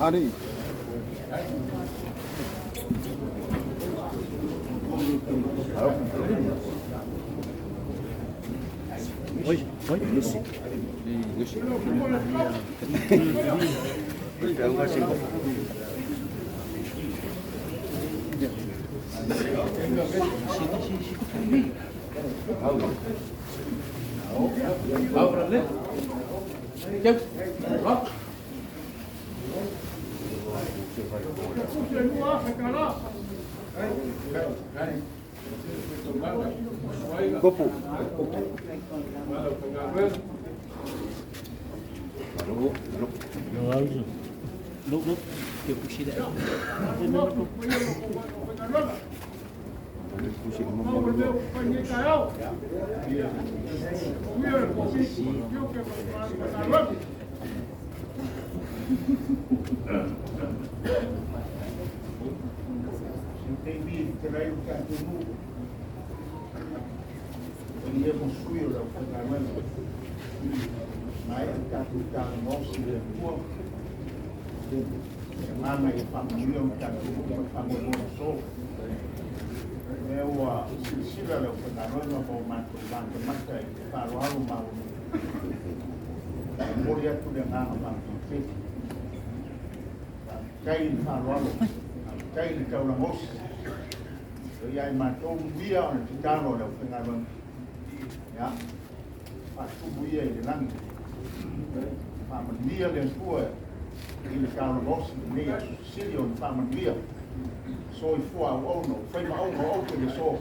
Alii. Tupu. Look, you push it out. Mama e família um tanto família só eu a silsila le fenaro no mo manto mata e faro alu mau moria tu de ngana ma pe kai faro alu kai de kaula mos eu ia matou dia on titano le fenaro ya a tu buia de lang família le sua il Carlos NEIAFU Silion famiglia so il fuo uno fai ma uno che so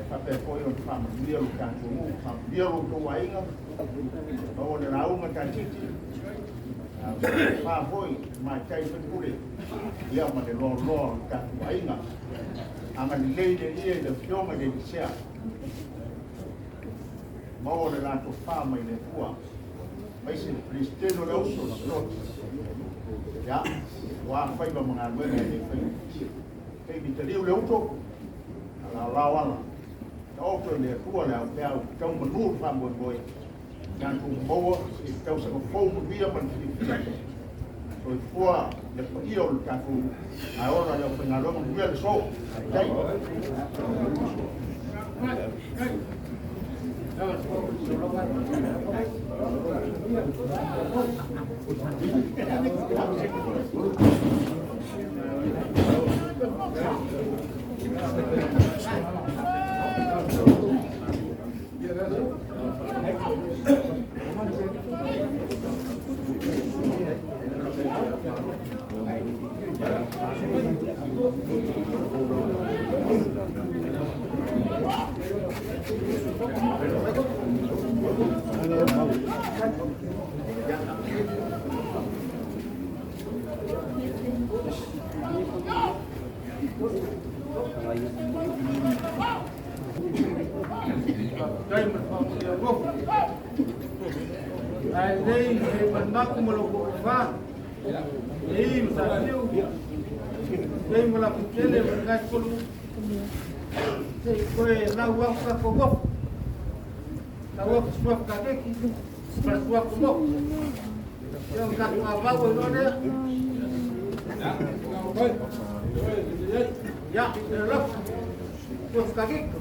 fa per poi un famiglia lo canto mu famiglia lo to ainga no ne na una cantiti fa poi ma kai per pure io ma de lo canto ainga ama di lei de ie de fioma de sia ma ora la to fama in tua mas se Cristiano não sou já o a fai ba mga ngwe ni fai kai bi tali le uto la la wala no to le tua la ya trong một nút fa một bồi đang cùng bố trong sự phô một bia mình rồi qua le ko io ka ku a ora le ko ngalo mo bia so dai Alii mandaku maloko fa ei msafio ei mala kutele mangai kolu sei koe na waka kogo na waka suaf kakeki para suaf kogo yang kat mabago node ya lok suaf kakeki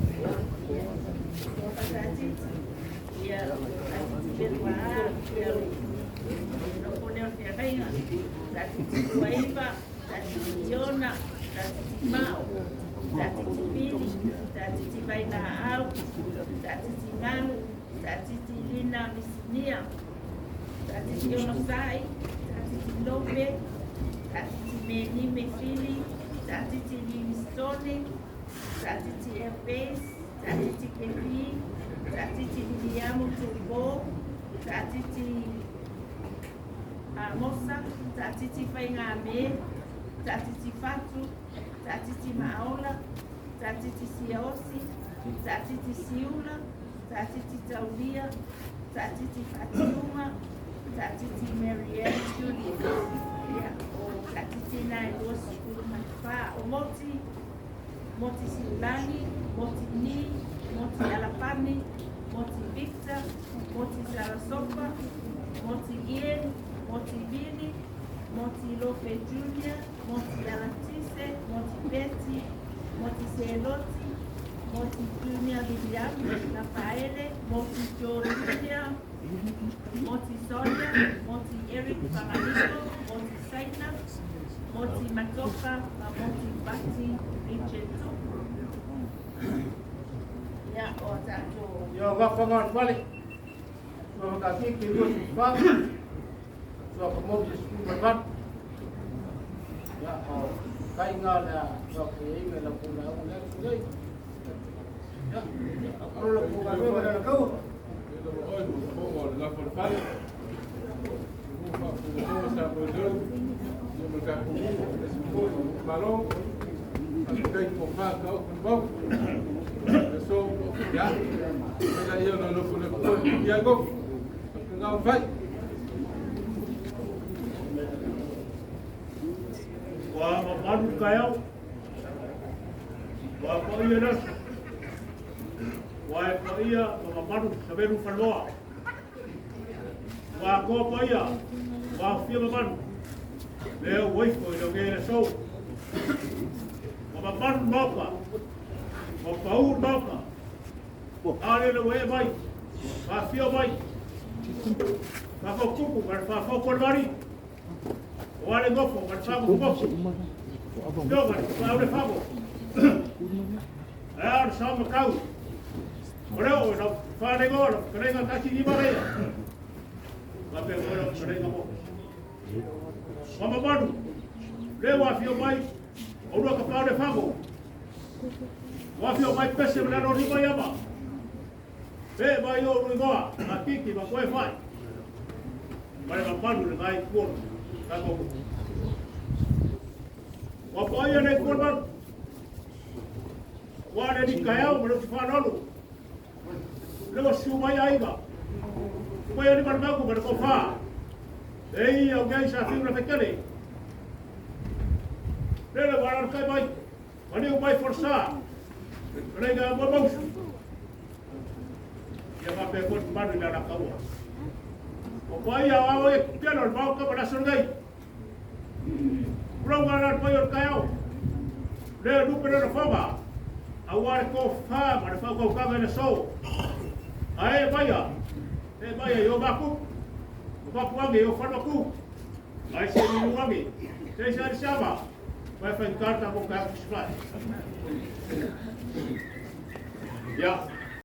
Tupu, moça, tatiti faingame, tatiti fatu, tatiti maola, tatiti siosi, tatiti siula, tatiti taulia, tatiti Fatuma, tatiti Marianne Julia, tatiti Nairos Kurmanfa, o Moti Silani, Moti Ni, Moti Alapani, Moti Victor, Moti Sarasota, Moti Ian, Moti Billy, Moti Lope Junior, Moti Alatise, Moti Betty, Moti Seloti, Moti Junior William, Rafaele, Moti Joe William, Moti Sonia, Moti Eric Paranito, Moti Saina, Moti Matoka, Moti Bati, Richard. Ya, yo vafangan balik so kaki kilo bang so kemudian berbat ya kaingan ya so ini la pula ulah sudah ya kalau pula pada kau so ya ila hiyo ndio ndio yago ngao vai wa madu kayau wa koia nas wa koia wa madu saberu falloa wa koia wa fia madu leo wifo ndio ngere so wa madu moka o paur moka ale le we mai fa fia mai Faafotu, Faafotu mari. Wale gofo, Faafotu gofo. Doga, Faafotu fago. Ah, sama kau. Oreo, no fare gol, krenga kaki di bare. Vape gol, krenga mo. Mama manu. Lewa fio mai. Ora ka Faafotu fago. Wa fio mai pese mlano riba yama. Be mai o ruigoa, akiki ba koe fai. Mai mapanu le mai kuon, ka ko. Wa paia nei kuon man. Wa ne di kayau mo ti fa nolu. Le wa siu mai aiga. Mai ni mar ma ko ko fa. Ei au gai sa fi na fekele. Le wa kai mai. Ani o mai força. Rega mo mo. Ya va pe ko manu na kaua. O pai a o e pelo mau ka para sorgai. Pronga pai o kaiao. Le no pero fama. A war ko fa, mas fa ko ka na so. Ai baya. Baya yo baku. Baku wangi yo fanaku. Ai se ni wangi. Saya sama. Vai fazer carta com o carro de ya